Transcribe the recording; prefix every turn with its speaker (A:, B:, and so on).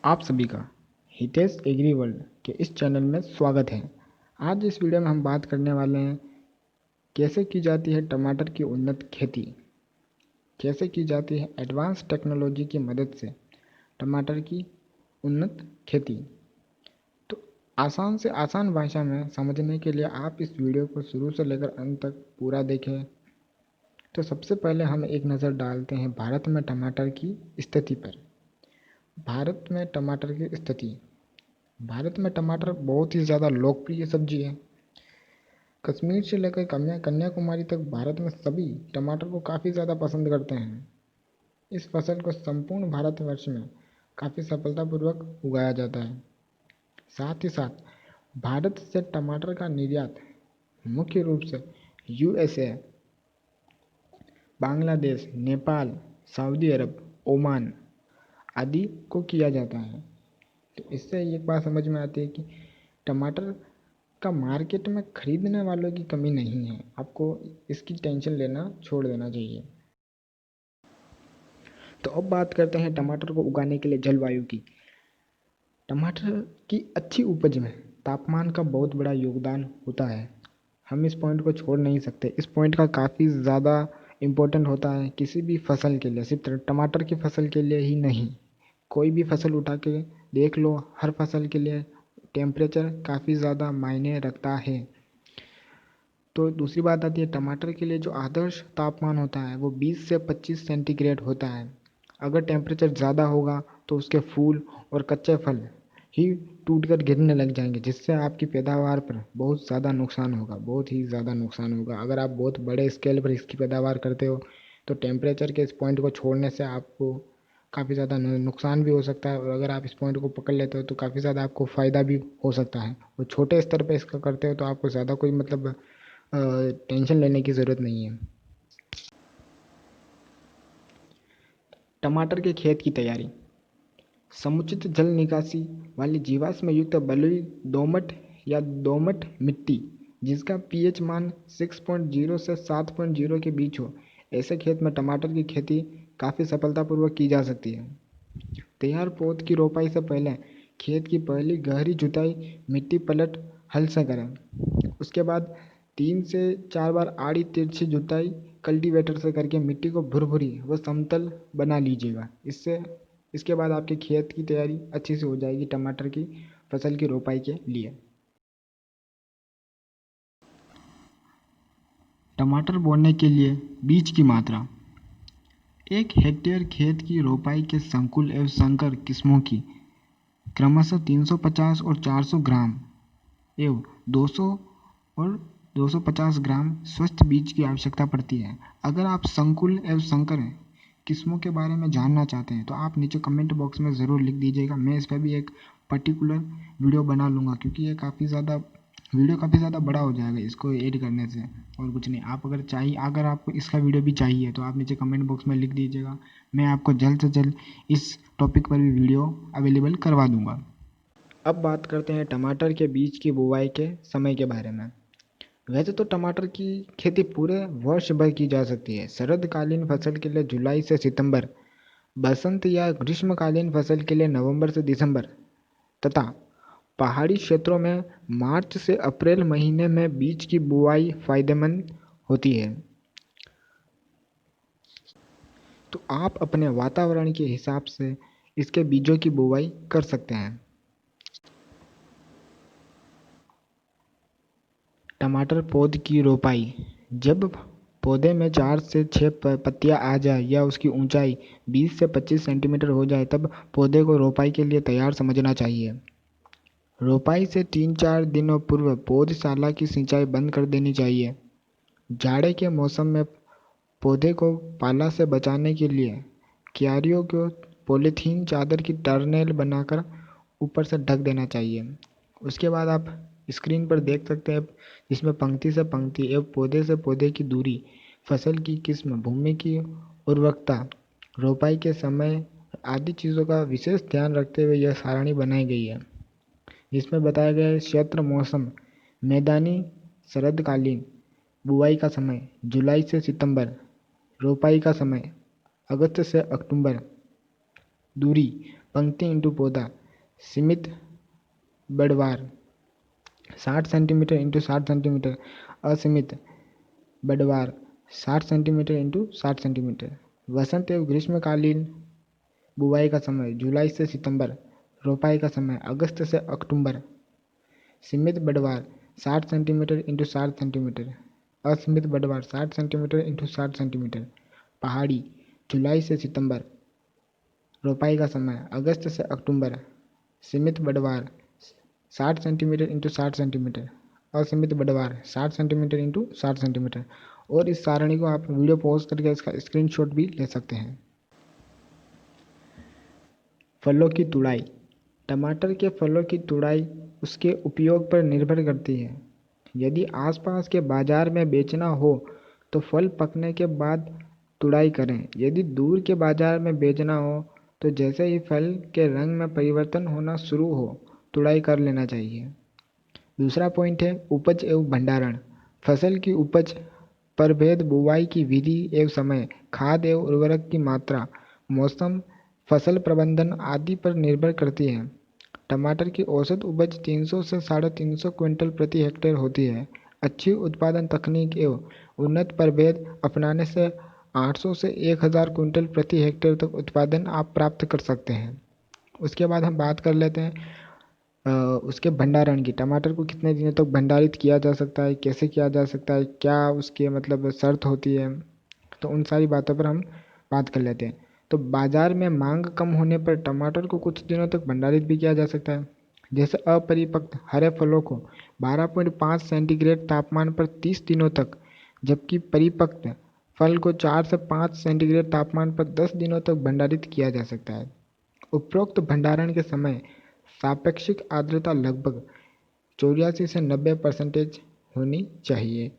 A: आप सभी का हितेश एग्री वर्ल्ड के इस चैनल में स्वागत है। आज इस वीडियो में हम बात करने वाले हैं कैसे की जाती है टमाटर की उन्नत खेती। कैसे की जाती है एडवांस टेक्नोलॉजी की मदद से टमाटर की उन्नत खेती। तो आसान से आसान भाषा में समझने के लिए आप इस वीडियो को शुरू से लेकर अंत तक पूरा देखें। तो सबसे पहले हम एक नज़र डालते हैं भारत में टमाटर की स्थिति पर। भारत में टमाटर की स्थिति। भारत में टमाटर बहुत ही ज़्यादा लोकप्रिय सब्जी है। कश्मीर से लेकर कन्याकुमारी तक भारत में सभी टमाटर को काफ़ी ज़्यादा पसंद करते हैं। इस फसल को संपूर्ण भारतवर्ष में काफ़ी सफलतापूर्वक उगाया जाता है। साथ ही साथ भारत से टमाटर का निर्यात मुख्य रूप से यूएसए, बांग्लादेश, नेपाल, सऊदी अरब, ओमान आदि को किया जाता है। तो इससे एक बात समझ में आती है कि टमाटर का मार्केट में खरीदने वालों की कमी नहीं है। आपको इसकी टेंशन लेना छोड़ देना चाहिए। तो अब बात करते हैं टमाटर को उगाने के लिए जलवायु की। टमाटर की अच्छी उपज में तापमान का बहुत बड़ा योगदान होता है। हम इस पॉइंट को छोड़ नहीं सकते। इस पॉइंट का काफ़ी ज़्यादा इम्पोर्टेंट होता है किसी भी फसल के लिए, सिर्फ टमाटर की फसल के लिए ही नहीं। कोई भी फसल उठा के देख लो, हर फसल के लिए टेम्परेचर काफ़ी ज़्यादा मायने रखता है। तो दूसरी बात आती है टमाटर के लिए जो आदर्श तापमान होता है वो 20 से 25 सेंटीग्रेड होता है। अगर टेम्परेचर ज़्यादा होगा तो उसके फूल और कच्चे फल ही टूटकर गिरने लग जाएंगे, जिससे आपकी पैदावार पर बहुत ज़्यादा नुकसान होगा, बहुत ही ज़्यादा नुकसान होगा। अगर आप बहुत बड़े स्केल पर इसकी पैदावार करते हो तो टेम्परेचर के इस पॉइंट को छोड़ने से आपको काफ़ी ज़्यादा नुकसान भी हो सकता है, और अगर आप इस पॉइंट को पकड़ लेते हो तो काफ़ी ज़्यादा आपको फ़ायदा भी हो सकता है। और छोटे स्तर पर इसका करते हो तो आपको ज़्यादा कोई मतलब टेंशन लेने की ज़रूरत नहीं है। टमाटर के खेत की तैयारी। समुचित जल निकासी वाली जीवाश्म युक्त बलुई दोमट या दोमट मिट्टी जिसका पीएच मान 6.0 से 7.0 के बीच हो, ऐसे खेत में टमाटर की खेती काफ़ी सफलतापूर्वक की जा सकती है। तैयार पौध की रोपाई से पहले खेत की पहली गहरी जुताई मिट्टी पलट हल से करें। उसके बाद 3 से 4 बार आड़ी तिरछी जुताई कल्टीवेटर से करके मिट्टी को भुरभुरी व समतल बना लीजिएगा। इसके बाद आपके खेत की तैयारी अच्छी से हो जाएगी टमाटर की फसल की रोपाई के लिए। टमाटर बोने के लिए बीज की मात्रा। 1 हेक्टेयर खेत की रोपाई के संकुल एवं संकर किस्मों की क्रमशः 350 और 400 ग्राम एवं 200 और 250 ग्राम स्वस्थ बीज की आवश्यकता पड़ती है। अगर आप संकुल एवं संकर किस्मों के बारे में जानना चाहते हैं तो आप नीचे कमेंट बॉक्स में ज़रूर लिख दीजिएगा। मैं इस पर भी एक पर्टिकुलर वीडियो बना लूँगा, क्योंकि ये वीडियो काफ़ी ज़्यादा बड़ा हो जाएगा इसको एड करने से, और कुछ नहीं। आप अगर आपको इसका वीडियो भी चाहिए तो आप नीचे कमेंट बॉक्स में लिख दीजिएगा। मैं आपको जल्द से जल्द इस टॉपिक पर भी वीडियो अवेलेबल करवा दूँगा। अब बात करते हैं टमाटर के बीज की बुवाई के समय के बारे में। वैसे तो टमाटर की खेती पूरे वर्ष भर की जा सकती है। शरदकालीन फसल के लिए जुलाई से सितंबर, बसंत या ग्रीष्मकालीन फसल के लिए नवंबर से दिसंबर तथा पहाड़ी क्षेत्रों में मार्च से अप्रैल महीने में बीज की बुवाई फायदेमंद होती है। तो आप अपने वातावरण के हिसाब से इसके बीजों की बुवाई कर सकते हैं। टमाटर पौध की रोपाई। जब पौधे में 4 से 6 पत्तियां आ जाए या उसकी ऊंचाई 20 से 25 सेंटीमीटर हो जाए तब पौधे को रोपाई के लिए तैयार समझना चाहिए। रोपाई से 3-4 दिनों पूर्व पौधशाला की सिंचाई बंद कर देनी चाहिए। जाड़े के मौसम में पौधे को पाला से बचाने के लिए क्यारियों को पॉलीथीन चादर की टर्नेल बनाकर ऊपर से ढक देना चाहिए। उसके बाद आप स्क्रीन पर देख सकते हैं जिसमें पंक्ति से पंक्ति एवं पौधे से पौधे की दूरी, फसल की किस्म, भूमि की उर्वरकता, रोपाई के समय आदि चीज़ों का विशेष ध्यान रखते हुए यह सारणी बनाई गई है। जिसमें बताया गया है क्षेत्र, मौसम, मैदानी शरदकालीन, बुआई का समय जुलाई से सितंबर, रोपाई का समय अगस्त से अक्टूबर, दूरी पंक्ति इंटू पौधा सीमित बढ़वार 60 सेंटीमीटर इंटू 60 सेंटीमीटर, असीमित बढ़वार 60 सेंटीमीटर इंटू 60 सेंटीमीटर। वसंत एवं ग्रीष्मकालीन बुवाई का समय जुलाई से सितंबर, रोपाई का समय अगस्त से अक्टूबर। सीमित बढ़वार 60 सेंटीमीटर इंटू 60 सेंटीमीटर, असीमित बढ़वार 60 सेंटीमीटर इंटू 60 सेंटीमीटर। पहाड़ी जुलाई से सितंबर, रोपाई का समय अगस्त से अक्टूबर। सीमित बढ़वार 60 सेंटीमीटर इंटू 60 सेंटीमीटर, असीमित बढ़वार 60 सेंटीमीटर इंटू 60 सेंटीमीटर। और इस सारणी को आप वीडियो पॉज करके इसका स्क्रीनशॉट भी ले सकते हैं। फलों की तुड़ाई। टमाटर के फलों की तुड़ाई उसके उपयोग पर निर्भर करती है। यदि आसपास के बाजार में बेचना हो तो फल पकने के बाद तुड़ाई करें। यदि दूर के बाजार में बेचना हो तो जैसे ही फल के रंग में परिवर्तन होना शुरू हो तुड़ाई कर लेना चाहिए। दूसरा पॉइंट है उपज एवं भंडारण। फसल की उपज, प्रभेद, बुवाई की विधि एवं समय, खाद एवं उर्वरक की मात्रा, मौसम, फसल प्रबंधन आदि पर निर्भर करती है। टमाटर की औसत उपज 300 से 350 क्विंटल प्रति हेक्टेयर होती है। अच्छी उत्पादन तकनीक एवं उन्नत प्रभेद अपनाने से 800 से 1000 क्विंटल प्रति हेक्टेयर तक उत्पादन आप प्राप्त कर सकते हैं। उसके बाद हम बात कर लेते हैं उसके भंडारण की। टमाटर को कितने दिनों तक भंडारित किया जा सकता है, कैसे किया जा सकता है, क्या उसकी मतलब शर्त होती है, तो उन सारी बातों पर हम बात कर लेते हैं। तो बाजार में मांग कम होने पर टमाटर को कुछ दिनों तक भंडारित भी किया जा सकता है। जैसे अपरिपक्व हरे फलों को 12.5 सेंटीग्रेड तापमान पर 30 दिनों तक, जबकि परिपक्व फल को 4 से 5 सेंटीग्रेड तापमान पर 10 दिनों तक भंडारित किया जा सकता है। उपरोक्त भंडारण के समय सापेक्षिक आर्द्रता लगभग 84 से 90% होनी चाहिए।